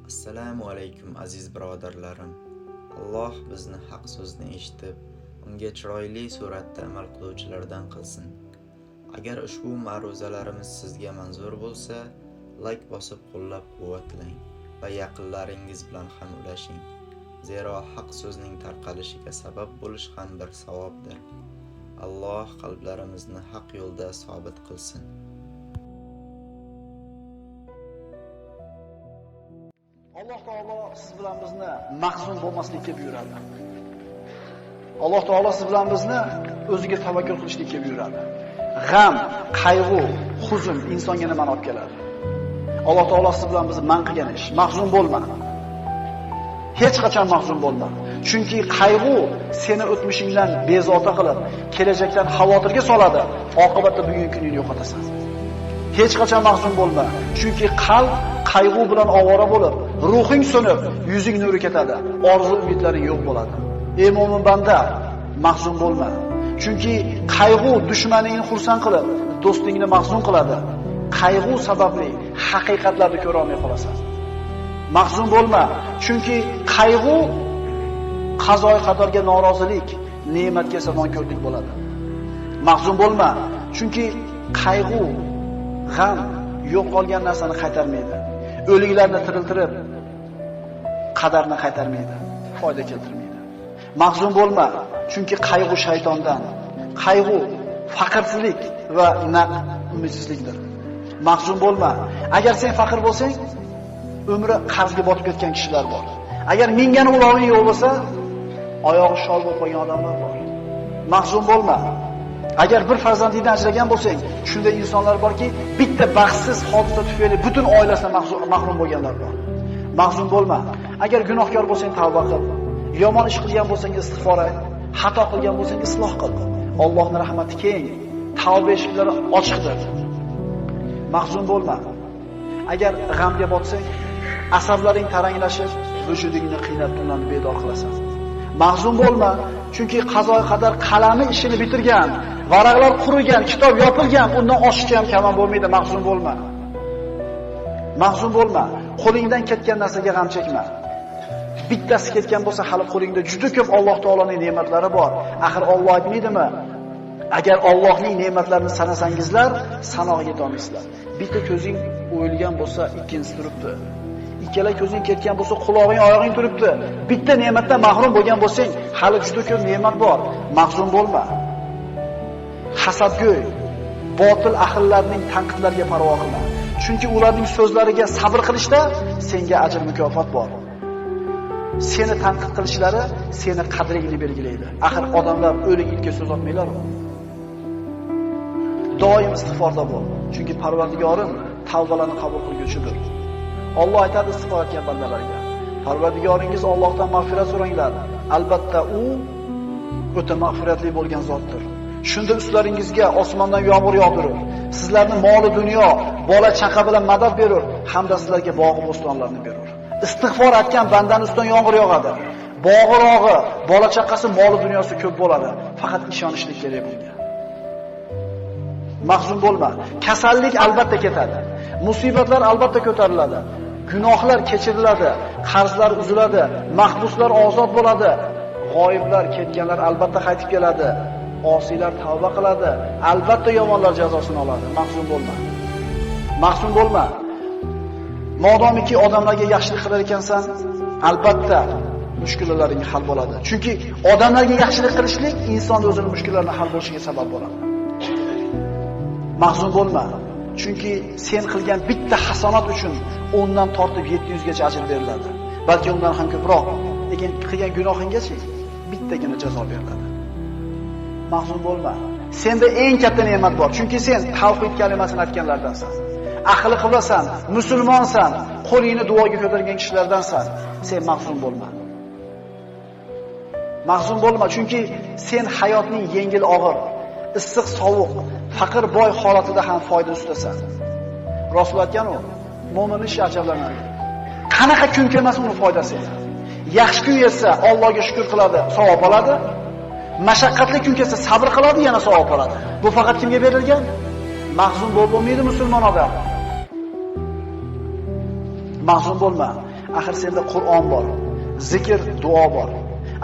Assalomu alaykum aziz birodarlarim. Alloh bizni haq so'zni eshitib, unga chiroyli suratda amal qiluvchilardan qilsin. Agar ushbu ma'ruzalarimiz sizga manzur bo'lsa, like bosib qo'llab-quvvatlang va yaqinlaringiz bilan ham ulashing. Zero haq so'zning tarqalishiga sabab bo'lish ham bir savobdir. Alloh qalblarimizni haq yo'lda sobit qilsin. Alloh taolo siz bilan bizni mahzun bo'lmaslikka buyuradi. Alloh taolo siz bilan bizni o'ziga tavakkul qilishlikka buyuradi. G'am, qayg'u, huzn insonga nimani olib keladi? Alloh taolo siz bilan bizni man qilgan ish. Mahzun bo'lma. Hech qachon mahzun bo'lma. Chunki qayg'u seni o'tmishingdan bezovta qilib, kelajakdan xavotirga soladi. Oqibatda bugungi kuningni yo'qotasan. Hech qachon mahzun bo'lma. Chunki qalb qayg'u bilan ovora bo'lib, ruhing so'nib, yuzing nuri ketadi. Orzu umidlaring yo'q bo'ladi. Ey mo'min banda, mahzun bo'lma. Chunki qayg'u dushmaningni xursand qilib, do'stingni mahzun qiladi. Qayg'u sababli haqiqatlarni ko'ra olmay qolasan. Mahzun bo'lma. Chunki qayg'u qazoy qadorga norozilik, ne'matga esa nonko'rlik bo'ladi. Mahzun bo'lma. Chunki qayg'u, g'am yo'q qolgan narsani qaytarmaydi. O'liklarni tiriltirib, qadarni qaytarmaydi, foyda keltirmaydi. Mahzun bo'lma, chunki qayg'u shaytondan. Qayg'u faqirsizlik va umidsizlikdir. Mahzun bo'lma. Agar sen faqir bo'lsang, umri qarzga botib ketgan kishilar bor. Agar mingani uloving yo'q bo'lsa, oyog'i shol bo'lib qolgan odamlar bor. Mahzun bo'lma. Agar bir farzandingdan ajragan bo'lsang, shunday insonlar borki, bitta baxtsiz hodisa tufayli butun oilasidan mahrum bo'lganlar bor. Mahzun bo'lma. Agar gunohkor bo'lsang, tavba qil. Yomon ish qilgan bo'lsang, istig'for et. Xato qilgan bo'lsang, isloh qil. Allohning rahmati keng, tavba eshiklari ochiqdir. Mahzun bo'lma. Agar g'amga botsang, asablaring taranglashib, vujudingni qiynab tunlanib bedor qilasan. Mahzun bo'lma, chunki qazoy qadar qalami ishini bitirgan, varaqlar qurigan, kitob yopilgan, undan oshiqcha ham kamon bo'lmaydi. Mahzun bo'lma. Mahzun bo'lma. Qo'lingdan ketgan narsaga g'am chekma. Bittasi ketgan bo'lsa, hali qo'lingda juda ko'p Alloh taolaning ne'matlari bor. Axir Alloh aytmaydimi? Agar Allohning ne'matlarini sanasangizlar, sanoqqa yeta olmaysizlar. Bitta ko'zing o'yilgan bo'lsa, ikkinchisi turibdi. Ikkala ko'zing ketgan bo'lsa, quloqing, oyog'ing turibdi. Bitta ne'matdan mahrum bo'lgan bo'lsang, hali juda ko'p ne'mat bor. Mahzun bo'lma. Hasadgo'y, botil ahillarning tanqidlariga parvo qilma. Chunki ularning so'zlariga sabr qilishda senga ajr mukofot bor. Seni tanqid qilishlari seni qadringni belgilaydi. Axir odamlar o'lik itga so'z otmaylar-ku. Doim istig'forda bo'l. Chunki Parvardigorim tavbalarni qabul qilguvchidir. Alloh aytadi istig'for etgan bandalarga: Parvardigoringiz Allohdan mag'firat so'ranglar. Albatta u o'ta mag'firatli bo'lgan zotdir. Shunda ustlaringizga osmondan yomg'ir yog'dirur. Sizlarni moli dunyo, bola chaqa bilan madad berur, hamda sizlarga bog' bo'stonlarni berur. Istig'for etgan bandaning ustidan yomg'ir yog'adi. Bog'irog'i, bola chaqasi, moli dunyosi ko'p bo'ladi. Faqat ishonishlik kerak bunga. Mahzun bo'lma. Kasallik albatta ketadi. Musibatlar albatta ko'tariladi. Gunohlar kechiriladi, qarzlar uziladi, mahbuslar ozod bo'ladi. G'oyiblar, ketganlar albatta qaytib keladi. Osiylar tavba qiladi, albatta yomonlar jazosini oladi. Mahzun bo'lma. Mahzun bo'lma. Modomiki odamlarga yaxshilik qilar ekansan, albatta mushkullalaring hal bo'ladi. Chunki odamlarga yaxshilik qilishlik inson o'zining mushkullarini hal bo'lishiga sabab bo'ladi. Mahzun bo'lma. Chunki sen qilgan bitta hasanat uchun 10 dan tortib 700 gacha ajr beriladi. Balki undan ham ko'proq. Lekin qilgan gunohinggacha bittagina jazo beriladi. Mahzun bo'lma. Senda eng katta ne'mat bor. Chunki sen tavhid kalimasini aytganlardansan. Ahli qiblasan, musulmonsan, qo'lingni duoga ko'targan kishilardansan. Sen mahzun bo'lma. Mahzun bo'lma, chunki sen hayotning yengil og'ir, issiq sovuq, faqir boy holatida ham foyda ustasan. Rasul aytgan-ku, mo'min ish ajablanadi. Qanaqa kun kelmasa uni foydasi. Yaxshi kun yesa Allohga shukr qiladi, savob oladi. Mashaqqatli kun kelsa sabr qiladi, yana savob oladi. Bu faqat kimga berilgan? Mahzun bo'lmaydi musulmon odam. Mahzun bo'lma. Axir senda Qur'on bor, zikr, duo bor.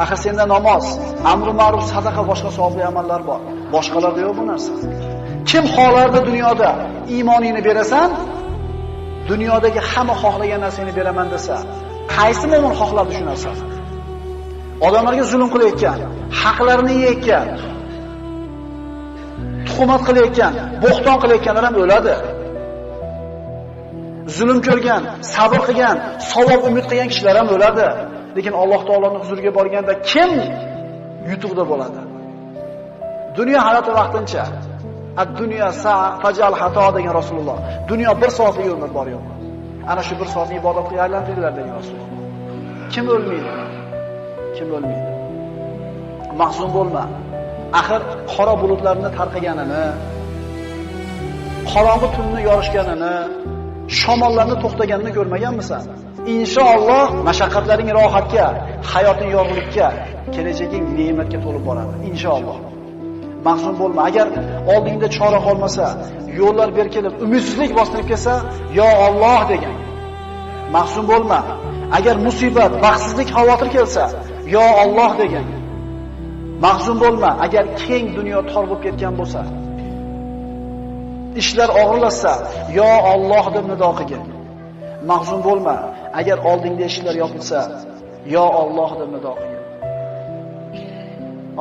Axir senda namoz, amri ma'ruf, sadaqa, boshqa savobli amallar bor. Boshqalarda yo'q bu narsa. Kim xohlardi dunyoda iymoningni berasan, dunyodagi hamma xohlagan narsani beraman desa, qaysi mo'min xohlardi shu narsani? Odamlarga zulm qilayotgan, haqlarini yeyotgan, tuhmat qilayotgan, bo'xton qilayotganlar ham o'ladi. Zulm ko'rgan, sabr qilgan, savob umid qilgan kishilar ham o'ladi. Lekin Alloh taoloning huzuriga borganda kim yutuqda bo'ladi? Dunyo hayoti vaqtincha. Ad-dunya sa'a fajal xato degan Rasululloh. Dunyo 1 soatlik umr bor yo'q. Ana shu 1 soatni ibodatga aylantirdilar degan Rasululloh. Kim o'lmaydi? Kim o'lmaydi? Mahzun bo'lma. Axir qora bulutlarni tarqaganini, qorong'u tunni yorishganini, shamollarni to'xtaganini ko'rmaganmisan? Inshaalloh mashaqqatlaring rohatga, hayoting yorug'likka, kelajaging ne'matga to'lib boradi. Inshaalloh. Mahzun bo'lma. Agar oldingda chora qolmasa, yo'llar berkilib, umidsizlik bostirib kelsa, yo Alloh degan. Mahzun bo'lma. Agar musibat, baxtsizlik, xavotir kelsa, yo Alloh degan. Mahzun bo'lma. Agar keng dunyo tor bo'lib ketgan bo'lsa, ishlar og'irlashsa, yo Alloh deb nido qilgin. Mahzun bo'lma. Agar oldingda ishlar yopilsa, yo Alloh deb nido qilgin.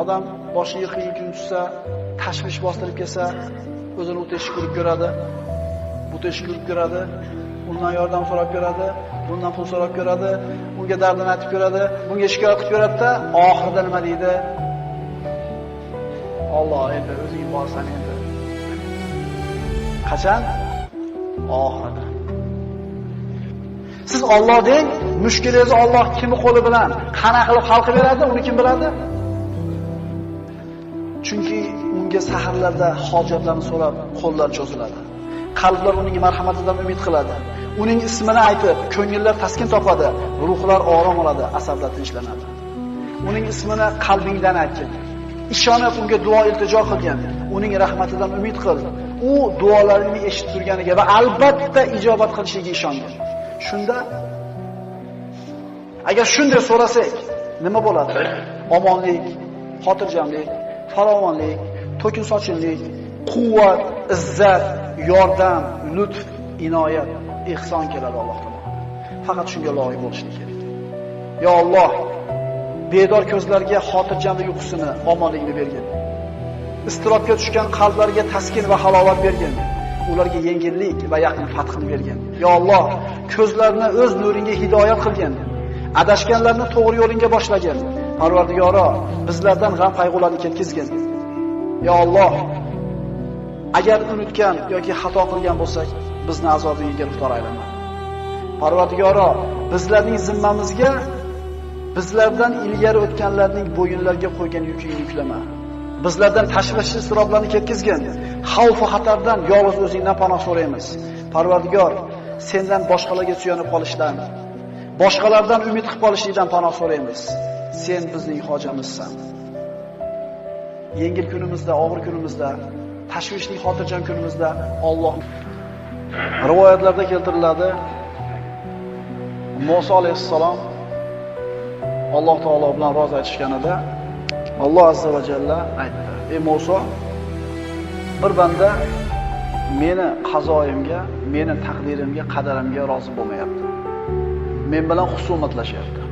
Odam boshiga qiyin kun tushsa, tashvish bostirib kelsa, o'zini u teshik ko'rib ko'radi, bu teshik ko'rib ko'radi, undan yordam so'rab ko'radi, bundan pul so'rab ko'radi, unga dardini aytib ko'radi, bunga shikoyat qilib ko'radi-da, oxirida nima deydi? Alloh endi o'zing borsan endi. Qachon? Oxirida. Siz Alloh deng, mushkulingizni Alloh kimi qo'li bilan qana qilib hal qilib beradi, uni kim biladi? Chunki unga saharlarda hojatlarni so'rab qo'llar cho'ziladi. Qalblar uning marhamatidan umid qiladi. Uning ismini aytib, ko'ngillar taskin topadi, ruhlar orom oladi, asablar tinchlanadi. Uning ismini qalbingdan aytgin. Ishonib unga duo iltijo qilgan, uning rahmatidan umid qil. U duolaringni eshitib turganiga va albatta ijobat qilishiga ishongin. Shunda agar shunday so'rasak, nima bo'ladi? Omonlik, xotirjamlik, farovonlik, to'kin sochinlik, quvvat, izzat, yordam, lutf, inoyat, ihson keladi Alloh tomonidan. Faqat shunga loyiq bo'lishlik kerak. Yo Alloh, bedor ko'zlarga xotirjamlik uyqusini, omonlikni bergin. Istirobga tushgan qalblarga taskin va halovat bergin. Ularga yengillik va yaqin fathini bergin. Yo Alloh, ko'zlarini o'z nuringga hidoyat qilgin. Adashganlarni to'g'ri yo'lingga boshlagin. Parvardigoro, bizlardan g'am qayg'ularni ketkizgin. Yo Alloh, agar unutgan yoki xato qilgan bo'lsak, bizni azobingga giriftor aylama. Parvardigoro, bizlarning zimmamizga bizlardan ilgari o'tganlarning bo'yinlariga qo'ygan yukini yuklama. Bizlardan tashvish istiroblarni ketkizgin. Xavf va xatardan yolg'iz o'zingdan panoh so'raymiz. Parvardigor, sendan boshqalarga suyanib qolishdan, boshqalardan umid qilib qolishlikdan panoh so'raymiz. Sen bizning hojamizsan. Yengil kunimizda, og'ir kunimizda, tashvishli xotirjam kunimizda Alloh rivoyatlarda keltiriladi. Musa alayhissalom Alloh taolo bilan rozi aytishganida Alloh azza va jalla aytdi: "Ey Musa, bir banda meni qazoyimga, meni taqdirimga, qadarimga rozi bo'lmayapti. Men bilan husumatlashyapti."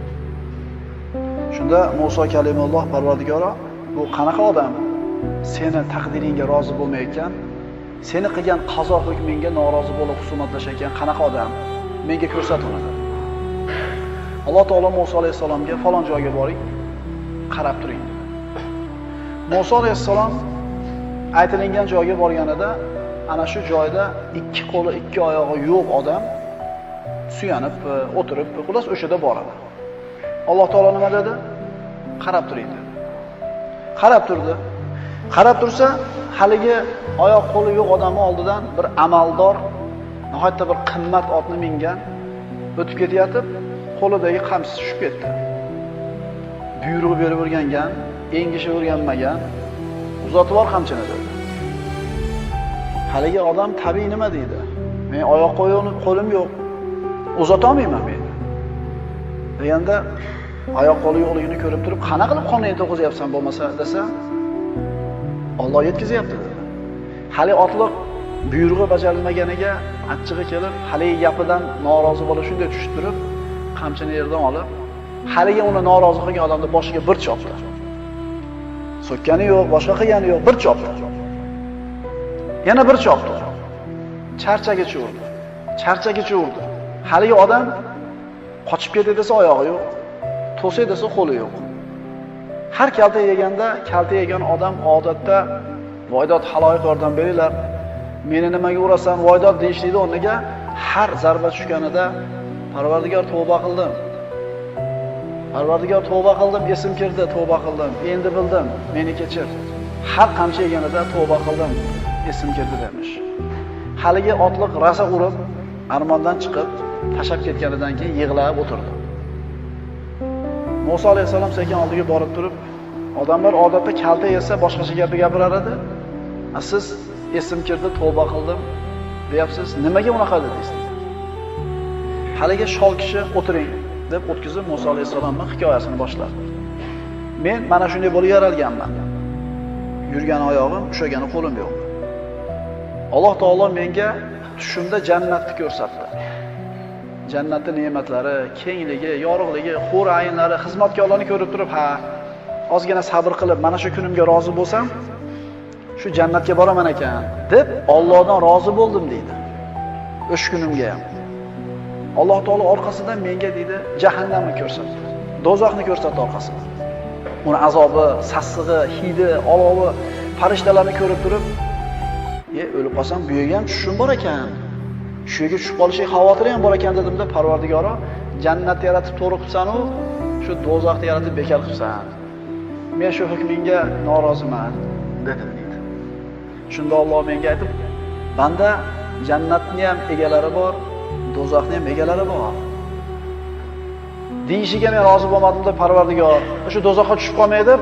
Shunda Musa kalimulloh Parvardigoro, bu qanaqa odam? Seni taqdiringga rozi bo'lmayotgan, seni qilgan qazo hukmingga norozi bo'lib husumatlashayotgan qanaqa odam? Menga ko'rsat uni. Alloh taolo Musa alayhisalomga falon joyga boring, qarab turing. Musa alayhisalom aytilingan joyga borganida, ana shu joyda ikki qo'li, ikki oyog'i yo'q odam suyanib, o'tirib, xullas o'shada boradi. Alloh taolo nima dedi? Qarab turing dedi. Qarab turdi. Qarab tursa, haligi oyoq qo'li yo'q odamning oldidan bir amaldor, nihoyatda bir qimmat otni mingan o'tib ketayotib, qo'lidagi qamchisi tushib ketdi. Buyruq berib o'rgangan, engishib o'rganmagan, uzatib bor qamchini dedi. Haligi odam tabiiy nima deydi? Men oyoq qo'lim yo'q. Uzata olmayman men. deganda oyoq qo'li yo'qligini ko'rib turib, qanaqa qilib qonni to'g'izyapsan bo'lmasa desa, Alloh yetkazyapti dedi. Hali otliq buyrug'i bajarilmaganiga achchig'i kelib, haligi gapidan norozi bola shunday tushib turib, qamchini yerdan olib, haligi uni norozi qilgan odamning boshiga bir chopdi. So'kkani yo'q, boshqa qilgani yo'q, bir chopdi. Yana bir chopdi. Charchagicha urdi. Charchagicha urdi. Haligi odam qochib ketdi desa oyog'i yo'q, to'say desa qo'li yo'q. Har kalta yeganda, kalta yegan odam odatda voydod haloyiq yordam beringlar. Meni nimaga urasan, voydod deyishlikda o'rniga har zarba tushganida Parvardigor tavba qildim. Parvardigor tavba qildim, esim kirdi, tavba qildim. Endi bildim, meni kechir. Har qamchi yeganida tavba qildim, esim kirdi demiş. Haligi otliq rasa urib, armondan chiqib, tashab ketganidan keyin yig'lab o'tirdi. Musa alayhisalom sekin oldiga borib turib, odamlar odatda kalta yesa boshqacha gap gapirar edi. Siz esim kirdi, tavba qildim deyapsiz. Nimaga unaqa dedingiz? Haligi shol kishi o'tiring deb o'tkazib Musa alayhisalomning hikoyasini boshladi. Men mana shunday bo'lib yaralganman. Yurgan oyog'im, ushagani qo'lim yo'q. Alloh taolo menga tushimda jannatni ko'rsatdi. Jannatning ne'matlari, kengligi, yorug'ligi, hur aynlari, xizmatkorlarni ko'rib turib, ha, ozgina sabr qilib mana shu kunimga rozi bo'lsam, shu jannatga boraman ekan deb Allohdan rozi bo'ldim deydi. O'sha kunimga ham. Alloh taolo orqasidan menga deydi, jahannamni ko'rsatdi. Dozoqni ko'rsatdi orqasidan. Uni azobi, sassig'i, hidi, olovi, farishtalarni ko'rib turib, o'lib qolsam, bu yerga ham tushim bor ekan. Shu yerga tushib qolishing xavotiri ham bor ekan dedimda, Parvardigoro, jannatni yaratib to'g'ri qilsan-u, shu dozoqni yaratib bekor qilsan. Men shu hukmingga noroziman dedim deydi. Shunda Alloh menga aytib, banda jannatning ham egalari bor, dozoqning ham egalari bor. Deyishiga men rozi bo'lmadim-da, Parvardigor, shu dozoqqa tushib qolmay deb,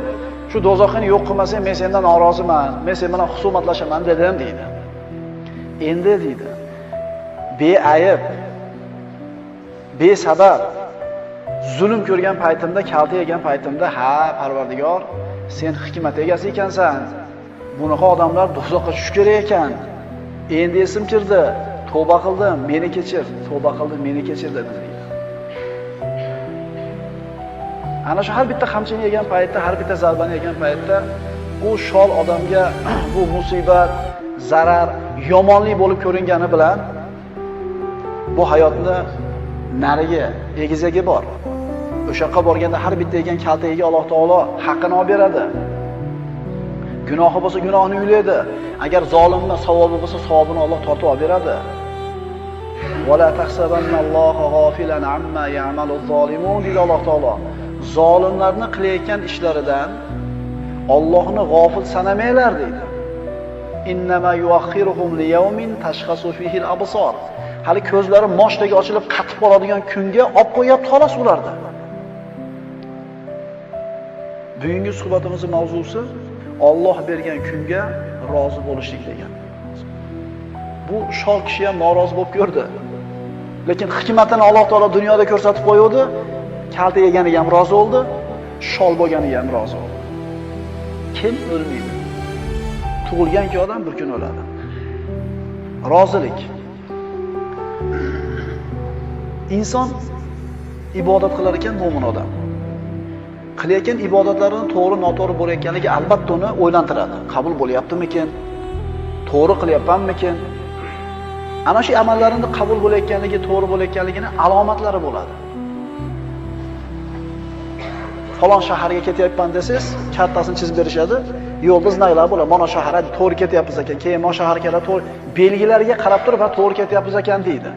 shu dozoqni yo'q qilmasang, men sendan noroziman, men sen bilan husumatlashaman dedim deydi. Endi deydi, beayb, besabab zulm ko'rgan paytimda, kalta yegan paytimda, ha, Parvardigor, sen hikmat egasi ekansan. Bunaqa odamlar dozoqqa tushish kerak ekan. Endi esim kirdi, tavba qildim, meni kechir, tavba qildim, meni kechir dedi deydi. Ana shu har bitta qamchini yegan paytda, har bitta zarbani yegan paytda u shol odamga bu musibat, zarar, yomonlik bo'lib ko'ringani bilan bu hayotni nariga, egizaga bor. O'sha yoqqa borganda har bitta yegan kaltaga Alloh taolo haqqini olib beradi. Gunohi bo'lsa gunohini uylaydi. Agar zolimni savobi bo'lsa savobini Alloh tortib olib beradi. Wala tahsabanalloha g'ofilan amma ya'maluz zolimun deydi Alloh taolo. Zolimlarni qilayotgan ishlaridan Allohni g'ofil sanamanglar deydi. Innama yuakhiruhum liyawmin tashkhasu fihi al-absar. Hali ko'zlari moshdagi ochilib qatib qoladigan kunga olib qo'yapti xolos ularda. Bugungi suhbatimizning mavzusi Alloh bergan kunga rozi bo'lishlik degan. Bu shol kishi ham norozi bo'lib ko'rdi. Lekin hikmatini Alloh taolo dunyoda ko'rsatib qo'ydi. Kalta yeganiga ham rozi bo'ldi, shol bo'lganiga ham rozi bo'ldi. Kim o'lmaydi? Tug'ilganki odam bir kun o'ladi. Rozilik. Inson ibodat qilar ekan mo'min odam. Qilayotgan ibodatlarini to'g'ri noto'g'ri bo'layotganligi albatta uni o'ylantiradi. Qabul bo'lyaptimikin? To'g'ri qilyapmanmikin? Ana shu amallarini qabul bo'layotganligi, to'g'ri bo'layotganligini alomatlari bo'ladi. Falon shaharga ketyapman desangiz, kartasini chizib berishadi. Yo'lda znaklar bo'ladi. Mana shaharga to'g'ri ketyapmiz ekan, keyin mana shaharga to'g'ri belgilarga qarab turib, va to'g'ri ketyapmiz ekan deydi.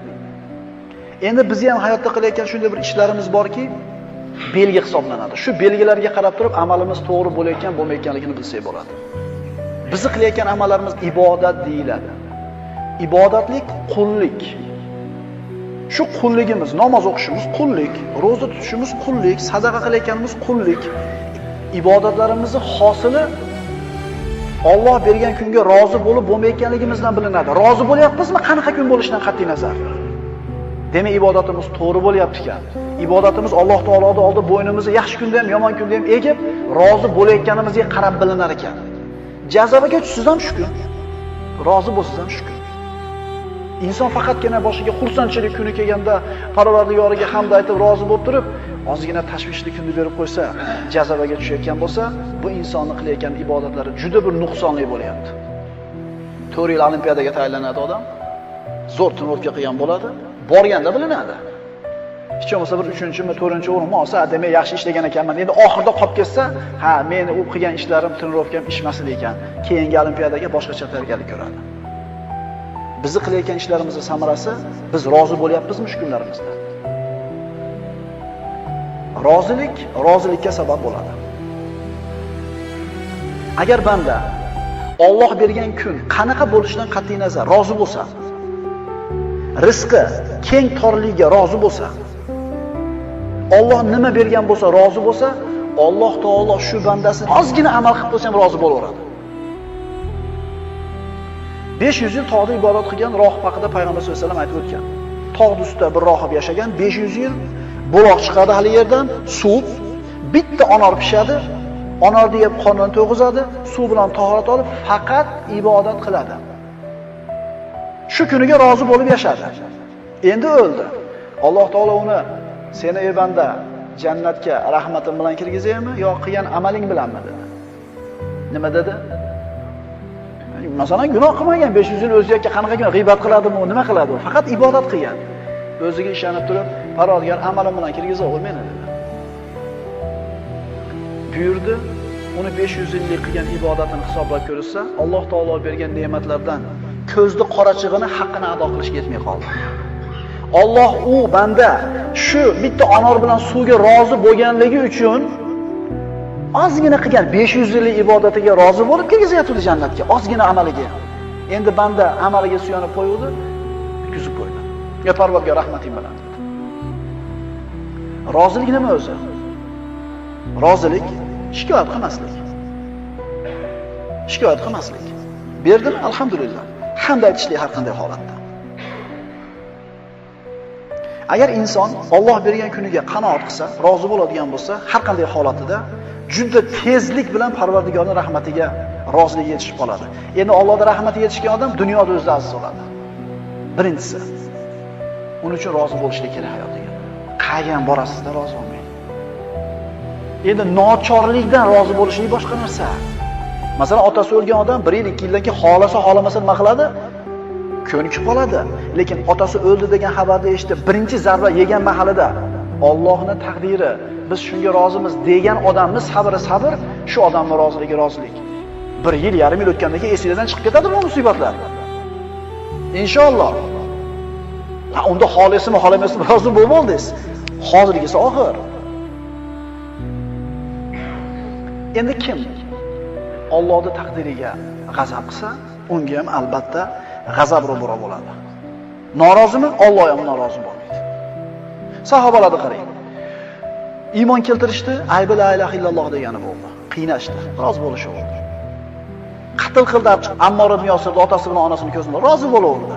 Endi biz ham hayotda qilayotgan shunday bir ishlarimiz borki, belgi hisoblanadi. Shu belgilarga qarab turib amalimiz to'g'ri bo'layotgan, bo'lmayotganligini bilsak bo'ladi. Biz qilayotgan amallarimiz ibodat deyiladi. Ibodatlik qullik. Shu qulligimiz, namoz o'qishimiz qullik, roza tutishimiz qullik, sadaqa qilayotganimiz qullik. Ibodatlarimizning hosili Alloh bergan kunga rozi bo'lib bo'lmayotganligimizdan bilinadi. Rozi bo'lyapmizmi qanaqa kun bo'lishidan qat'iy nazar. Demak, ibodatimiz to'g'ri bo'lyapti ekan. Ibodatimiz Alloh taoloning oldida bo'ynimizni yaxshi kunda ham, yomon kunda ham egib, rozi bo'layotganimizga qarab bilinar ekan. Jazobaga tushsiz ham shukur. Rozi bo'lsiz ham shukur. Inson faqatgina boshiga xursandchilik kuni kelganda Parvardigoriga hamd aytib rozi bo'lib turib, ozgina tashvishli kunni berib qo'ysa, jazobaga tushayotgan bo'lsa, bu insonning qilayotgan ibodatlari juda bir nuqsonli bo'lyapti. 4 yil olimpiadaga tayyorlanadi odam. Zo'r turnirga qilgan bo'ladi. Borganda bilinadi. Hech bo'lmasa bir 3-mi, 4-o'rinmi olsa, demak yaxshi ishlagan ekanman. Endi oxirida qolib ketsa, ha, meni u qilgan ishlarim turnirga ishmasin ekan. Keyingi olimpiadaga boshqacha tayyorgarlik ko'radi. Bizni qilayotgan ishlarimizning samarasi biz rozi bo'lyapmizmi shu kunlarimizda? Rozilikka sabab bo'ladi. Agar banda Alloh bergan kun qanaqa bo'lishidan qat'iy nazar rozi bo'lsa, rizqi keng torligiga rozi bo'lsa, Alloh nima bergan bo'lsa rozi bo'lsa, Alloh taolo shu bandasi ozgina amal qilib qo'ysa ham rozi bo'laveradi. 500 yil tog'da ibodat qilgan rohib haqida payg'ambar sollallohu alayhi vasallam aytib o'tgan. Tog'da ustida bir rohib yashagan, 500 yil buloq chiqadi hali yerdan, suv, bitta anor pishadi, anorni yeb qonini to'g'izadi, suv bilan tahorat olib faqat ibodat qiladi. Shu kuniga rozi bo'lib yashadi. Endi o'ldi. Alloh taolo uni seni ey banda jannatga rahmatim bilan kirgizaymi yo qilgan amaling bilanmi dedi. Nima dedi? Masalan, gunoh qilmagan 500 yil o'ziga qanaqa g'iybat qiladimi, nima qiladi? Faqat ibodat qilgan. O'ziga ishonib turib, Parvardigor amalim bilan kirgiza olmaydi dedi. Buyurdi, uni 500 yillik qilgan ibodatini hisoblab ko'rsa, Alloh taolo bergan ne'matlardan ko'zni qorachig'ini haqqini ado qilishga yetmay qoldi. Alloh u banda shu bitta anor bilan suvga rozi bo'lganligi uchun ozgina qilgan 500 yillik ibodatiga rozi bo'lib kirgizayotdi jannatga, ozgina amaliga. Endi banda amaliga suyanib qo'ydi, kuzib qo'ydi. Ya Parvardigor rahmating bilan. Rozilik nima o'zi? Rozilik shikoyat qilmaslik. Shikoyat qilmaslik. Berdim, alhamdulillah. Hamd aytishlik har qanday holatda. Agar inson Alloh bergan kuniga qanoat qilsa, rozi bo'ladigan bo'lsa, har qanday holatida juda tezlik bilan Parvardigorning rahmatiga, roziligiga yetishib qoladi. Endi Allohning rahmatiga yetishgan odam dunyoda o'zida aziz bo'ladi. Birinchisi, uning uchun rozi bo'lishlik kerak hayotiga. Qaygan borasizda rozi bo'lmang. Endi nochorlikdan rozi bo'lishlik boshqa narsa. Masalan, otasi o'lgan odam 1 yil, 2 yildan keyin xolasa, xolamasa nima qiladi? Ko'nikib qoladi. Lekin otasi o'ldi degan xabarni eshitib, birinchi zarba yegan mahalida Allohning taqdiri, biz shunga rozimiz degan odamning sabr, shu odamning roziligi rozilik. 1 yil, yarim yil o'tgandan keyin esingizdan chiqib ketadi bu musibatlar. Inshaalloh. Unda xolisimi, xolamasimi rozi bo'lib oldingiz. Hozirgisi oxir. Endi kim Allohning taqdiriga g'azab qilsa, unga ham albatta g'azab ro'baro bo'ladi. Norozimi? Alloh ham norozi bo'lmaydi. Sahobalarni qarang. Iymon keltirishdi, aybi la ilaha illalloh degani bo'ldi. Qiynashdi, rozi bo'lishaverdi. Qatl qildi, Ammor ibn Yosirni otasi bilan onasini ko'zida rozi bo'laverdi.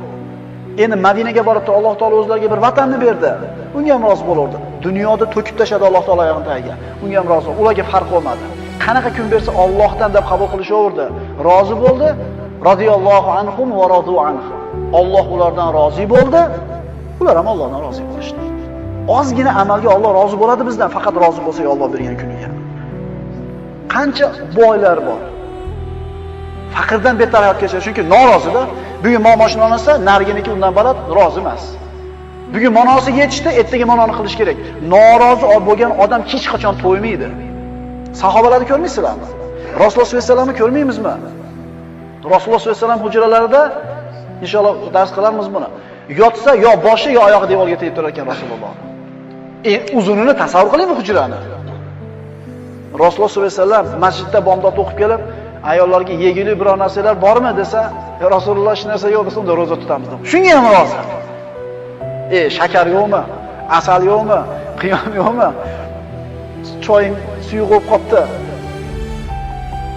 Endi Madinaga borib turib Alloh taolo o'zlariga bir vatanni berdi. Unga ham rozi bo'laverdi. Dunyoda to'kib tashadi Alloh taolo oyog'ini tagiga. Unga ham rozi. Ularga farq bo'lmadi. Qanaqa kun bersa Allohdan deb qabul qilishaverdi. Rozi bo'ldi. Radiyallohu anhum va radu anhu. Alloh ulardan rozi bo'ldi. Ular ham Allohdan rozi bo'lishdi. Ozgina amalga Alloh rozi bo'ladi bizdan, faqat rozi bo'lsak Alloh bergan kuniga. Qancha boylar bor. Faqirdan betar hayot kechiradi, chunki norozida. Bugun mo'mashini olsa, narginiki undan baland rozi emas. Bugun monosiga yetishdi, ertaga mononi qilish kerak. Norozi bo'lgan odam hech qachon to'ymaydi. Sahobalarni ko'rmaysizlarmi? Rasululloh sollallohu alayhi vasallamni ko'rmaymizmi? Rasululloh sollallohu alayhi vasallam hujralarida inshaalloh dars qilarmiz buni. Yotsa yo boshi yo oyog'i devorga tegib turar ekan Rasululloh. Uzunini tasavvur qiling hujrani. Rasululloh sollallohu alayhi vasallam masjidda bomdod o'qib kelib, ayollarga yegili biror narsalar bormi desa, Rasululloh hech narsa yo'q desa, unda roza tutamiz deb. Shunga ham rozi. Shakar yo'qmi? Asal yo'qmi? Qiyom yo'qmi? Choying suyuq bo'lib qopti.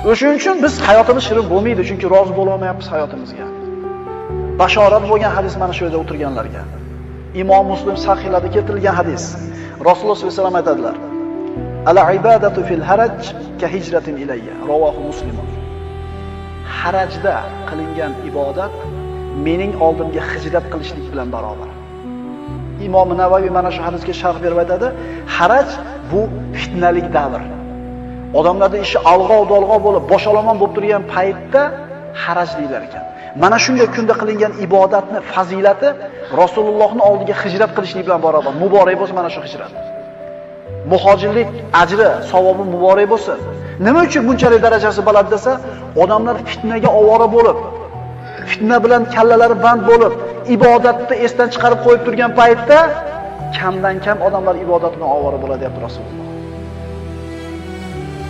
O'shuning uchun biz hayotimiz shirin bo'lmaydi, chunki rozi bo'la olmayapmiz hayotimizga. Bashorat bo'lgan hadis mana shu yerda o'tirganlarga. Imom Muslim sahihlarida keltirilgan hadis. Rasululloh sollallohu alayhi vasallam aytadilar: "Al-ibadatu fil haraj ka hijratin ilayya." Ravohu Muslim. Harajda qilingan ibodat mening oldimga hijrat qilishlik bilan barobar. Imom Navoiy mana shu hadisga sharh berib aytadi, haraj bu fitnalik davr. Odamlarda ishi alg'ov-dolg'ov bo'lib, boshalaman bo'lib turgan paytda haraj deylar ekan. Mana shunday kunda qilingan ibodatni fazilati Rasulullohning oldiga hijrat qilishlik bilan barobar. Muborak bo'lsin mana shu hijrat. Muhojirlik ajri, savobi muborak bo'lsin. Nima uchun bunchalik darajasi baland desa, odamlar fitnaga ovora bo'lib, fitna bilan kallalari band bo'lib, ibodatni esdan chiqarib qo'yib turgan paytda kamdan kam odamlar ibodat bilan ovora bo'ladi deb Rasululloh.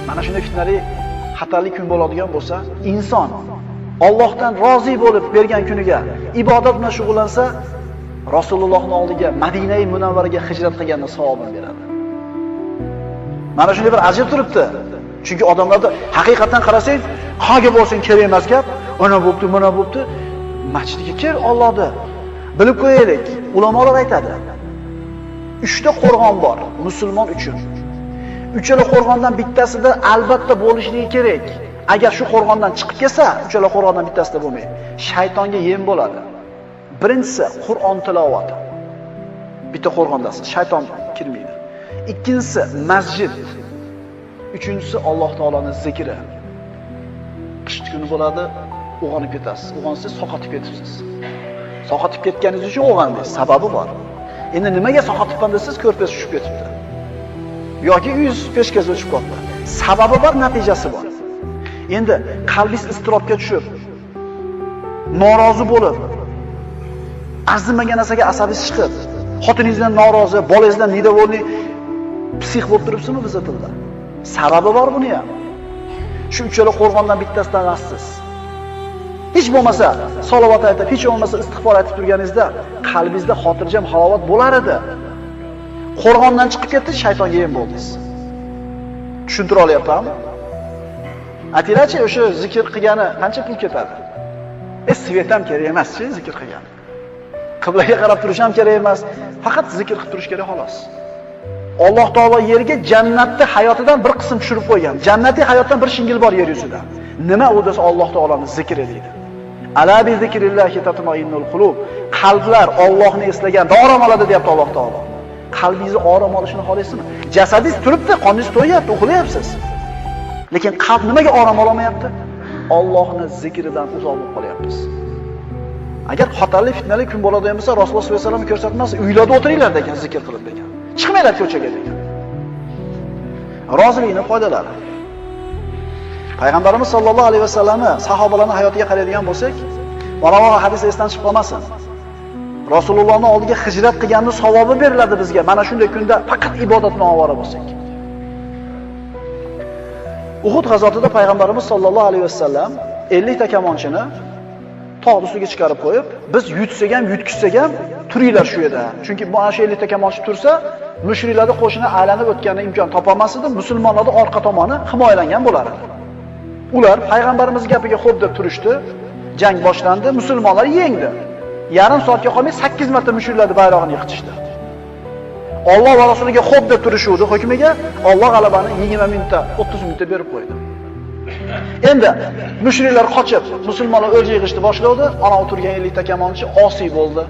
Mana shunday fitnali, xatarli kun bo'ladigan bo'lsa, inson Allohdan rozi bo'lib bergan kuniga ibodat bilan shug'ullansa, Rasulullohning oldiga Madinai Munavvaraga hijrat qilganning savobini beradi. Mana shunday bir ajr turibdi. Chunki odamlarda haqiqatan qarasang, qayga bo'lsin kerak emas gap, ona bo'pti, mana bo'pti. Masjidga kel Allohni. Bilib qo'yaylik. Ulamolar aytadi. 3 ta qo'rg'on bor musulmon uchun. Uchala qo'rg'ondan bittasida albatta bo'lishligi kerak. Agar shu qo'rg'ondan chiqib kelsa, uchala qo'rg'ondan bittasida bo'lmaydi. Shaytonga yem bo'ladi. Birinchisi Qur'on tilovati. Bitta qo'rg'ondasiz, shayton kirmaydi. Ikkinchisi masjid. Uchinchisi Alloh taolaning zikri. Qish kuni bo'ladi, uyg'onib ketasiz. Uyg'onsiz, soqotib ketibsiz. Soqotib ketganingiz uchun uyg'ondingiz, sababi bor. Endi nimaga soqotibman desiz, ko'rpaz tushib ketibdi. Yoki uyingiz peshkaz o'chib qoldi. Sababi bor, natijasi bor. Endi qalbingiz iztirobga tushib, norozi bo'lib, arzimagan narsaga asabingiz chiqib, xotiningizdan norozi, bolangizdan nidavorli psix bo'lib turibsizmi biz tilda? Sababi bor buni ham. Shu uchala qo'rg'ondan bittasidan rassiz. Hech bo'lmasa salovat aytib, hech bo'lmasa istig'for aytib turganingizda qalbingizda xotirjam halovat bo'lar edi. Qo'rg'ondan chiqib ketdi, shaytonga yem bo'ldingiz. Tushuntira olyapmanmi? Aytinglarchi, o'sha zikr qilgani qancha pul ketadi? Svet ham kerak emas-chi zikr qilgani. Qiblaga qarab turish ham kerak emas, faqat zikr qilib turish kerak xolos. Alloh taolo yerga jannatni hayotidan bir qism tushirib qo'ygan. Jannatiy hayotdan bir shingil bor yer yuzida. Nima u desa Alloh taoloning zikri deydi. Ala bi zikrillahi tatma'innul qulub. Qalblar Allohni eslaganda orom oladi deyapti Alloh taolo. Qalbingizni orom olishini xohlaysizmi? Jasadingiz turibdi, qoningiz to'yapti, uxlayapsiz. Lekin qalb nimaga orom olmayapti? Allohning zikridan uzoq bo'lib qolyapmiz. Agar xatarli fitnali kun bo'ladigan bo'lsa, Rasululloh sollallohu alayhi vasallam ko'rsatmasi uylarda o'tiringlar degan, zikr qilib degan. Chiqmanglar ko'chaga degan. Rozilikning foydalari. Payg'ambarimiz sollallohu alayhi vasallamni sahobalarning hayotiga qaraydigan bo'lsak, mana bu hadis esdan chiqib qolmasin. Rasulullohning oldiga hijrat qilganning savobi beriladi bizga. Mana shunday kunda faqat ibodat bilan ovora bo'lsak. Uhud g'azotida payg'ambarimiz sollallohu alayhi vasallam 50 ta kamonchini tog' ustiga chiqarib qo'yib, biz yutsak ham, yutkizsak ham turinglar shu yerda. Chunki bu ana shu 50 ta kamonchi tursa, mushriklarning qo'shini aylanib o'tganda imkon topolmas edi, musulmonlarning orqa tomoni himoyalangan bo'lar edi. Ular payg'ambarimiz gapiga xo'p deb turishdi. Jang boshlandi, musulmonlar yengdi. Yarim soatga qolmay 8 marta mushriklarning bayrog'ini yiqitishdi. Alloh va rasuliga xo'p deb turishuvdi hukmiga, Alloh g'alabani 20 minutda, 30 minutda berib qo'ydi. Endi mushriklar qochib, musulmonlar o'lja yig'ishni boshladi. Ana o'tirgan 50 ta kamonchi osiy bo'ldi.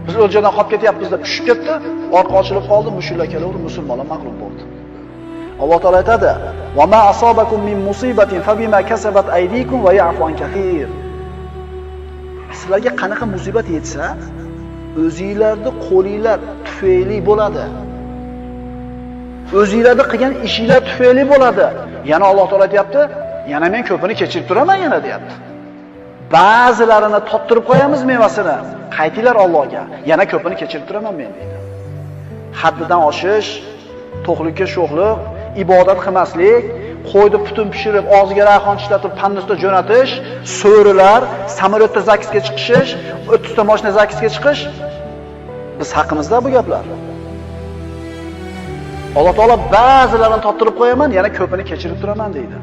Biz o'ljadan qolib ketyapmiz deb tushib ketdi, orqa ochilib qoldi, mushriklar kelaverib, musulmonlar mag'lub bo'ldi. Alloh taolay aytadi: "Va ma asobakum min musibatin fa bima kasabat aydikum va ya'fu an katir." Sizlarga qanaqa musibat yetsa, o'zingizlarni qo'linglar tufayli bo'ladi. O'zingizlarda qilgan ishinglar tufayli bo'ladi. Yana Alloh taolay aytayapti, yana men ko'pini kechirib turaman yana deyapti. Ba'zilarini tottirib qo'yamiz mevasini. Qaytinglar Allohga, yana ko'pini kechirib turaman men deydi. Haddidan oshish, to'qlikka sho'xlik, ibodat qilmaslik, qo'yni putun pishirib, og'ziga rayhon tishlatib, pannisda jo'natish, so'rilar, samolyotda zakisga chiqish, o'ttizta mashina zakisga chiqish. Biz haqimizda bu gaplar. Alloh taolo ba'zilarini tottirib qo'yaman, yana ko'pini kechirib turaman deydi.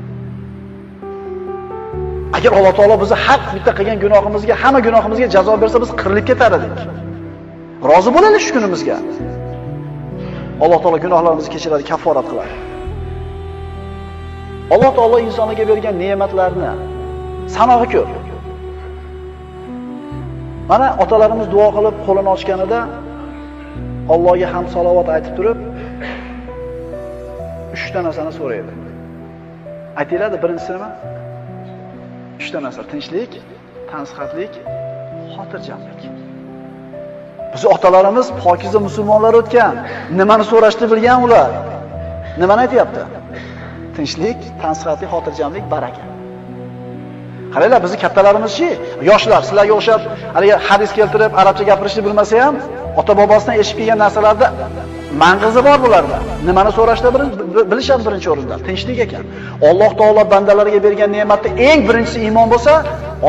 Agar Alloh taolo bizni har bitta qilgan gunohimizga, hamma gunohimizga jazo bersa, biz qirilib ketar edik. Rozi bo'laylik shu kunimizga. Alloh taolo gunohlarimizni kechiradi, kafforat qiladi. Alloh taolo insonlarga bergan ne'matlarni sanog'i ko'p. Mana otalarimiz duo qilib qo'lini ochganida Allohga hamd salovat aytib turib 3 ta narsani so'raydi. Aytinglar, birinchisi nima? 3 ta narsa: tinchlik, tansihatlik, xotirjamlik. Biz otalarimiz pokiza musulmonlar o'tgan. Nimani so'rashni bilgan ular. Nimani aytayapti? Tinchlik, tansihatlik, xotirjamlik, baraka. Qaranglar, bizni kattalarimiz-chi, yoshlar sizlarga o'xshab, haliga hadis keltirib, arabcha gapirishni bilmasa ham, ota-bobosidan eshitib kelgan narsalarda mang'izi bor bularda. Nimani so'rashda bilishadi birinchi o'rinda. Tinchlik ekan. Alloh taolo bandalariga bergan ne'matni eng birinchisi iymon bo'lsa,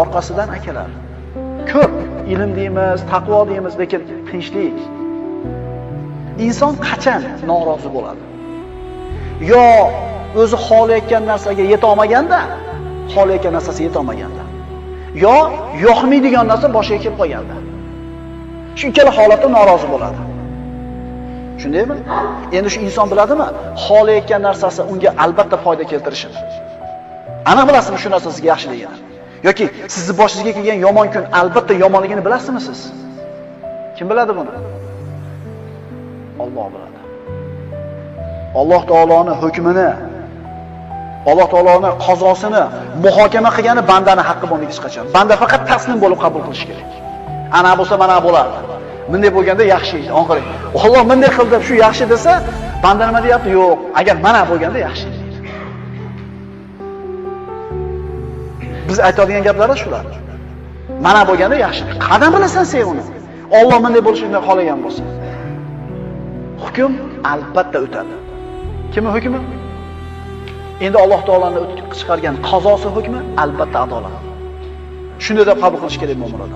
orqasidan akalar. Ko'p ilm deymiz, taqvo deymiz, lekin tinchlik. Inson qachon norozi bo'ladi? Yo o'zi xohlayotgan narsaga yeta olmaganda, xohlayotgan narsasiga yeta olmaganda, yo yoqmaydigan narsa boshiga kelib qolganda. Shu ikkala holatda norozi bo'ladi. Shundaymi? Endi shu inson biladimi? Xohlayotgan narsasi unga albatta foyda keltirishini. Aniq bilasizmi shu narsa sizga yaxshiligini? Yoki sizni boshingizga kelgan yomon kun albatta yomonligini bilasizmi siz? Kim biladi buni? Alloh biladi. Alloh taoloning hukmini, Alloh taoloning qazosini muhokama qilgani bandani haqqi bo'lmaydi hech qachon. Banda faqat taslim bo'lib qabul qilish kerak. Ana bo'lsa mana bo'lardi. Bunday bo'lganda yaxshi edi. Oqiring. Alloh bunday qildi, shu yaxshi desa, banda nima deyapti? Yo'q, agar mana bo'lganda yaxshi edi. Biz aytadigan gaplar shular. Mana bo'lganda yaxshi. Qadam bilasan sen uni. Alloh bunday bo'lishini xohlagan bo'lsa. Hukm albatta o'tadi. Kimning hukmi? Endi Alloh taolaning chiqargan qazosi hukmi albatta adolat. Shunday deb qabul qilish kerak mu'minlar.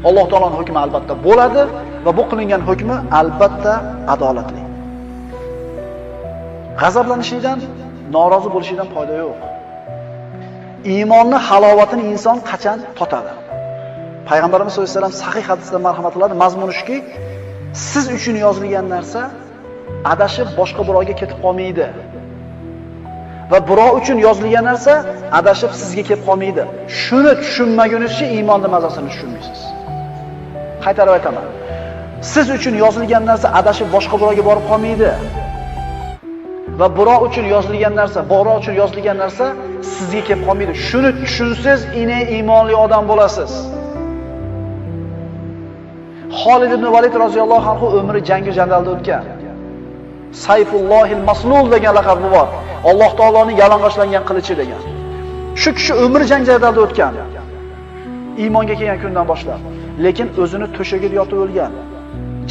Alloh taolaning hukmi albatta bo'ladi va bu qilingan hukmi albatta adolatli. G'azablanishdan, norozi bo'lishidan foyda yo'q. Iymonni halovatini inson qachon totadi? Payg'ambarimiz sollallohu alayhi vasallam sahih hadisda marhamat qiladi, mazmuni shuki, siz uchun yozilgan narsa adashib boshqa birovga ketib qolmaydi. Va birov uchun yozilgan narsa adashib sizga kelib qolmaydi. Shuni tushunmagunizcha iymonning mazasini tushunmaysiz. Qaytarib aytaman. Siz uchun yozilgan narsa adashib boshqa birovga borib qolmaydi. Va birov uchun yozilgan narsa, sizga kelib qolmaydi. Shuni tushunsiz, iymonli odam bo'lasiz. Xolid ibn Valid roziyallohu anhu umri jangi jandalda o'tgan. Sayfullohil maslul degan laqabi bor. Alloh taoloning yalang'ochlangan qilichi degan. Shu kishi umri jang jandalda o'tgan. Iymonga kelgan kundan boshlab, lekin o'zini to'shagida yotib o'lgan.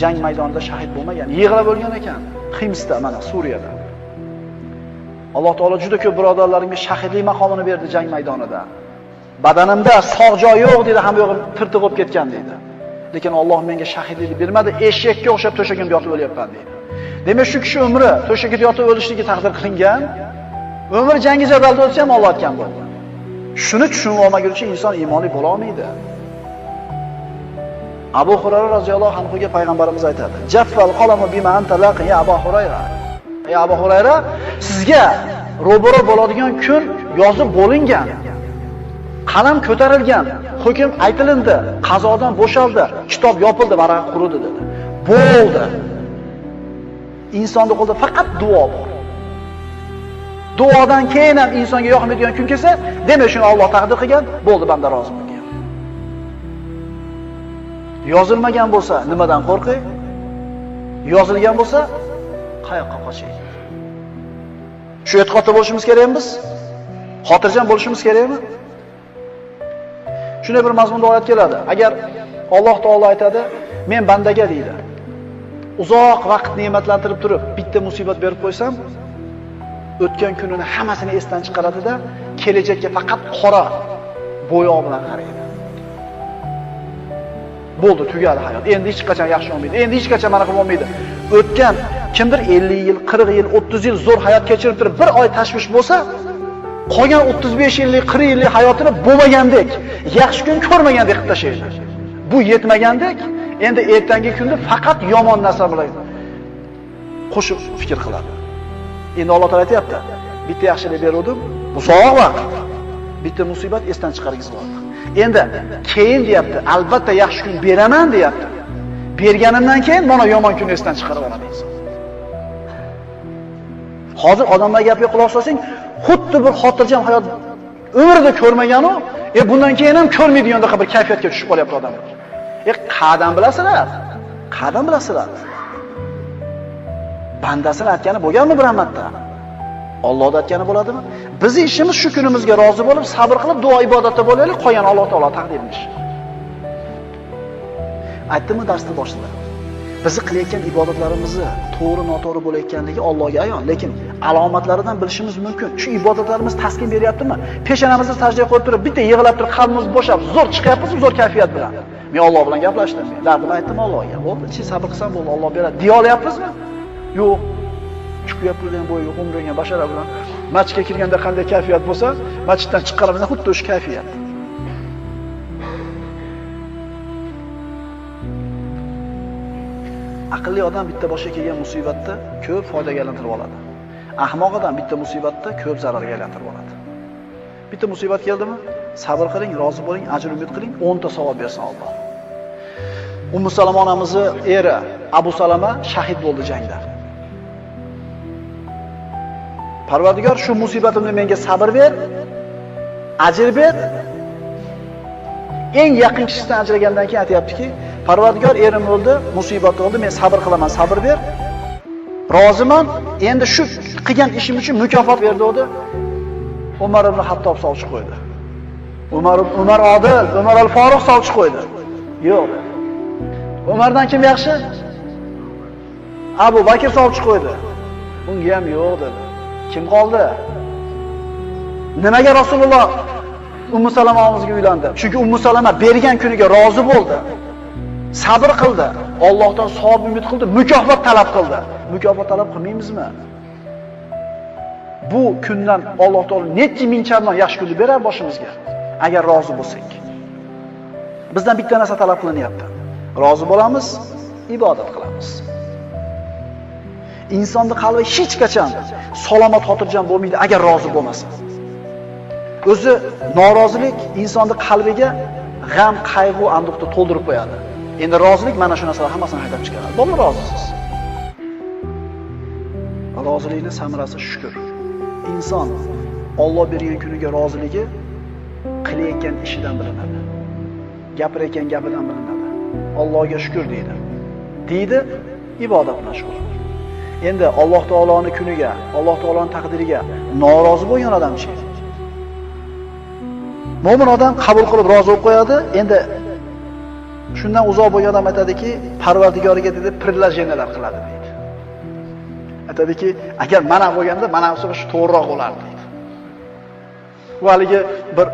Jang maydonida shahid bo'lmagan, yig'lab o'lgan ekan. Ximsda, mana Suriyada. Alloh taolo juda ko'p birodarlarimga shahidlik maqomini berdi jang maydonida. Badanimda sog' joy yo'q dedi, ham yo'g'im tirtiq bo'lib ketgan dedi. Lekin Alloh menga shahidlik bermadi, eshakka o'xshab to'shagimda yotib o'lyapman dedi. Demak, shu kishi umri to'shagida yotib o'lishligi taqdir qilingan. Umr jangi jadalda o'tsa ham Alloh aytgan bo'ldi. Shuni tushunib olmaguncha inson iymonli bo'la olmaydi. Abu Hurayra roziyallohu anhuga payg'ambarimiz aytadi: "Jaffal qalamu bima anta laqi ya Abu Hurayra." Ey Abu Hurayra, sizga ro'baro bo'ladigan kun yozib bo'lingan. Qalam ko'tarilgan, hukm aytilindi, qazodan bo'shaldi, kitob yopildi, varaq quridi dedi. Bo'ldi. Insonning qo'lida faqat duo bor. Duodan keyin ham insonga yoqmaydigan kun kelsa, demak shuni Alloh taqdir qilgan, bo'ldi, banda rozi bo'lgan. Yozilmagan bo'lsa, nimadan qo'rqing? Yozilgan bo'lsa, qayoqqa qoching? Shu e'tiqodda bo'lishimiz kerakmi biz? Xotirjam bo'lishimiz kerakmi? Shunday bir mazmunda oyat keladi. Agar Alloh taolo aytadi, men bandaga deydi, uzoq vaqt ne'matlantirib turib, bitta musibat berib qo'ysam, o'tgan kunini hammasini esdan chiqaradi-da, kelajakka faqat qora bo'yoq bilan qaraydi. Bo'ldi, tugadi hayot. Endi hech qachon yaxshi bo'lmaydi. Endi hech qachon mana qilib olmaydi. O'tgan kimdir 50 yil, 40 yil, 30 yil zo'r hayot kechirib turib, bir oy tashvish bo'lsa, qolgan 35 yillik, 40 yillik hayotini bo'lmagandek, yaxshi kun ko'rmagandek qilib tashlaydi. Bu yetmagandek, Endi ertangi kunda faqat yomon narsa bilan qo'shib fikr qiladi. Endi Alloh taolo aytayapti, bitta yaxshilik berdim, uzoq vaqt bitta musibat esdan chiqargizib oldi. Endi keyin deyapti, albatta yaxshi kun beraman deyapti. Berganimdan keyin mana yomon kunni esdan chiqarib oladi inson. Hozir odamlar gapiga quloq solsang, xuddi bir xotirjam hayot umrida ko'rmagan-u, bundan keyin ham ko'rmaydigan bir kayfiyatga tushib qolyapti odamlar. Qadam bilasizlar? Qadam bilasizlar? Bandasini aytgani bo'lganmi bir marta? Allohning aytgani bo'ladimi? Bizning ishimiz shu kunimizga rozi bo'lib, sabr qilib, duo ibodatda bo'laylik, qolgan Alloh taolo taqdirimiz. Aytdimmi darsda boshida? Bizni qilayotgan ibodatlarimizni to'g'ri noto'g'ri bo'layotganligi Allohga ayon, lekin alomatlaridan bilishimiz mumkin. Shu ibodatlarimiz taskin beryaptimi? Peshonamizni sajdaga qo'yib turib, bitta yig'lab turib, qalbimiz bo'shab, zo'r chiqyapmiz, zo'r kayfiyat bilan. Men Alloh bilan gaplashdim. Dardimni aytdim Allohga. Bo'ldi, chi sabr qilsam bo'ldi, Alloh beradi. Deya olyapmizmi? Yo'q. Chiqib turgan bo'yi umriga bashara bilan masjidga kirganda qanday kayfiyat bo'lsa, masjiddan chiqqanimizda xuddi o'sha kayfiyat. Aqlli odam bitta boshiga kelgan musibatda ko'p foydaga aylantirib oladi. Ahmoq odam bitta musibatda ko'p zararga aylantirib oladi. Bitta musibat keldimi? Sabr qiling, rozi bo'ling, ajr umid qiling, 10 ta savob bersin Alloh. Ummu Salama onamizni eri Abu Salama shahid bo'ldi jangda. Parvardigor, shu musibatimni menga sabr ber, ajr ber. Eng yaqin kishisidan ajragandan keyin aytayaptiki, Parvardigor, erim o'ldi, musibat bo'ldi, men sabr qilaman, sabr ber. Roziman, endi shu qilgan ishim uchun mukofot ber dedi. Umar ibn Hattob sovchi qo'ydi. Umar Odil, Umar al-Faruq sovchi qo'ydi. Yo'q. Umardan kim yaxshi? Abu Bakr sovchi qo'ydi. Unga ham yo'q dedi. Kim qoldi? Nimaga Rasululloh Ummu Salama onamizga uylandi? Chunki Ummu Salama bergan kuniga rozi bo'ldi. Sabr qildi. Allohdan savob umid qildi, mukofot talab qildi. Mukofot talab qilmaymizmi? Bu kundan Alloh taolo necha ming charmon yaxshi kunni berar boshimizga agar rozi bo'lsak. Bizdan bitta narsa talab qilinyapti. Rozi bo'lamiz, ibodat qilamiz. Insonning qalbi hech qachon salomat xotirjam bo'lmaydi agar rozi bo'lmasa. O'zi norozilik insonning qalbiga g'am, qayg'u, anduqni to'ldirib qo'yadi. Endi rozilik mana shu narsalar hammasini haydab chiqaradi. Bo'lmi rozisiz? Rozilikning samarasi shukr. Inson Alloh bergan kuniga roziligi qilayotgan ishidan bilinadi. Gapirayotgan gapidan bilinadi. Allohga shukr deydi. Ibodat bilan shug'ullanadi. Endi Alloh taoloning kuniga, Alloh taoloning taqdiriga norozi bo'lgan odamchi. Mo'min odam qabul qilib rozi bo'lib qo'yadi. Endi shundan uzoq bo'lgan odam aytadiki, Parvardigoriga dedi, prilajeniyalar qiladi deydi. Aytadiki, agar mana bo'lganda, mana bo'lsa shu to'g'riroq bo'lardi deydi. Bu haligi bir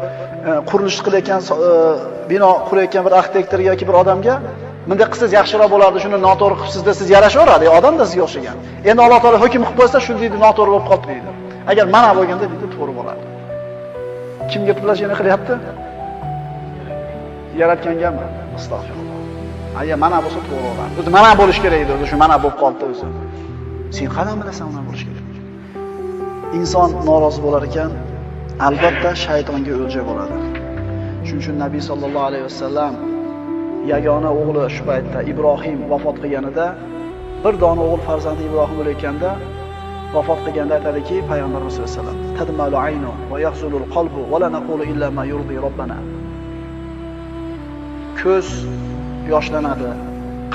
qurilish qilayotgan, bino qurayotgan bir arxitektor yoki bir odamga bunday qilsangiz yaxshiroq bo'lardi, shuni noto'g'ri qilibsiz-da, siz yarashaveradi, odam-da sizga o'xshagan. Endi Alloh taolo hukm qilib qo'ysa, shu deydi noto'g'ri bo'lib qoldi deydi. Agar mana bo'lganda deydi to'g'ri bo'lardi. Kimga prilajeniya qilyapti? Yaratgangami? Astag'firulloh. Agar mana bo'lsa to'g'ri bo'lardi. O'zi mana bo'lish kerak edi, o'zi shu mana bo'lib qoldi o'zi. Sen qanday bilasan uni bo'lish kerak? Inson norozi bo'lar ekan, albatta shaytonga o'lja bo'ladi. Shuning uchun Nabiy sallallohu alayhi vasallam yagona o'g'li shu paytda Ibrohim vafot qilganida, bir dona o'g'il farzandi Ibrohim bo'layotganda vafot qilganda aytadiki, payg'ambarimiz sollallohu alayhi vasallam: "Tadmalu aynu va yahzulul qalbu va la naqulu illa ma yurdi robbana." Ko'z yoshlanadi,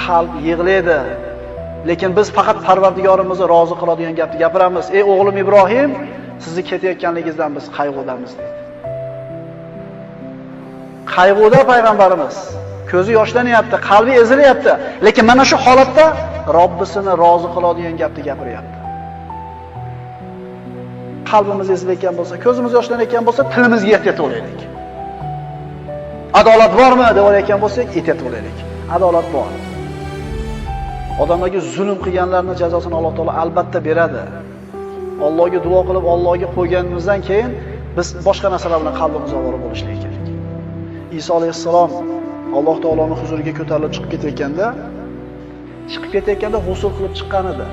qalb yig'laydi. Lekin biz faqat Parvardigorimizni rozi qiladigan gapni gapiramiz. Ey o'g'lim Ibrohim, sizni ketayotganligingizdan biz qayg'udamiz deydi. Qayg'uda payg'ambarimiz ko'zi yoshlanyapti, qalbi ezilyapti. Lekin mana shu holatda Robbisini rozi qiladigan gapni gapiryapti. Qalbimiz ezilayotgan bo'lsa, ko'zimiz yoshlanayotgan bo'lsa, tilimizga yetaylik. Adolat bormi deb o'ylayotgan bo'lsak, yetaylik. Adolat bor. Odamlarga zulm qilganlarning jazosini Alloh taolo albatta beradi. Allohga duo qilib, Allohga qo'yganimizdan keyin biz boshqa narsalar bilan qalbimiz ovora bo'lishligi kerak. Iso alayhissalom Alloh taoloning huzuriga ko'tarilib chiqib ketayotganda g'usl qilib chiqqan edi.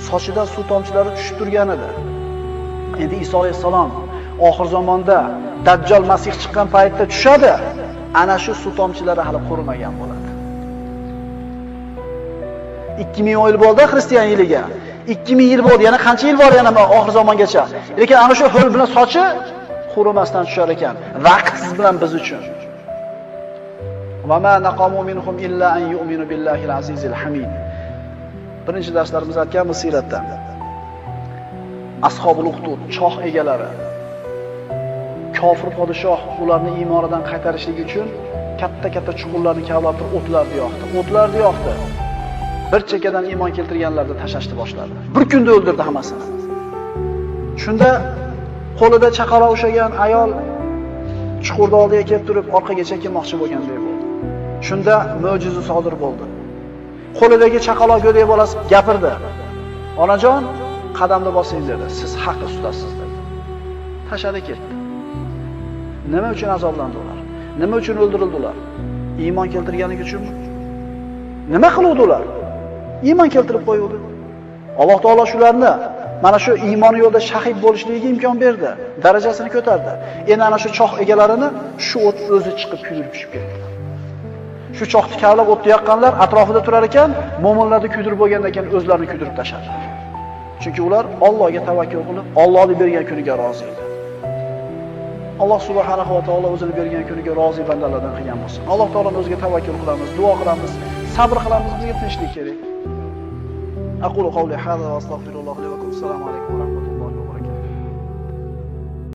Sochidan suv tomchilari tushib turgan edi. Endi Iso alayhisalom oxir zamonda Dajjal Masih chiqqan paytda tushadi. Ana shu suv tomchilari hali qurimagan bo'ladi. 2000 yil bo'ldi xristian yiliga. 2000 yil bo'ldi. Yana qancha yil bor yana oxir zamongacha. Lekin ana shu ho'l bilan sochi qurimasdan tushar ekan. Vaqtsiz bilan biz uchun. Va ma naqamu minhum illa an yu'minu billahi al-azizil hamid. Birinchi darslarimizda aytganmiz siyratdan. Ashobul Uxdud choh egalari kofir podshoh ularni iymonidan qaytarishligi uchun katta-katta chuqurlarni kavlab turib o'tlarni yoqdi. Bir chekkadan iymon keltirganlarni tashashni boshladi. Bir kunda o'ldirdi hammasini. Shunda qo'lida chaqaloq ushlagan ayol chuqurda oldiga kelib turib orqaga chekilmoqchi bo'lganday bo'ldi. Shunda mo'jiza sodir bo'ldi. Qo'lidagi chaqaloq go'dak bolasi gapirdi. Onajon, qadamni bosing dedi. Siz haq ustasiz dedi. Tashadi ketdi. Nima uchun azoblandilar? Nima uchun o'ldirildilar? Iymon keltirganligi uchunmi? Nima qiluvdi ular? Iymon keltirib qo'yuvdi. Alloh taolo shularni mana shu iymoni yo'lda shahid bo'lishligiga imkon berdi. Darajasini ko'tardi. Endi ana shu choh egalarini shu o't o'zi chiqib kuydirib pishib ketdi. Shu chohni kavlab o'tni yoqqanlar atrofida turar ekan, mo'minlarni kuydirib bo'lgandan keyin o'zlarini kuydirib tashladi. Chunki ular Allohga tavakkul qilib, Allohning bergan kuniga rozi edi. Alloh subhanahu va taolo o'zining bergan kuniga rozi bandalardan qilgan bo'lsin. Alloh taoloning o'ziga tavakkul qilamiz, duo qilamiz, sabr qilamiz, bizga tinchlik kerak. Aqulu qawli hadha va astaghfirulloh li va lakum. Assalomu alaykum.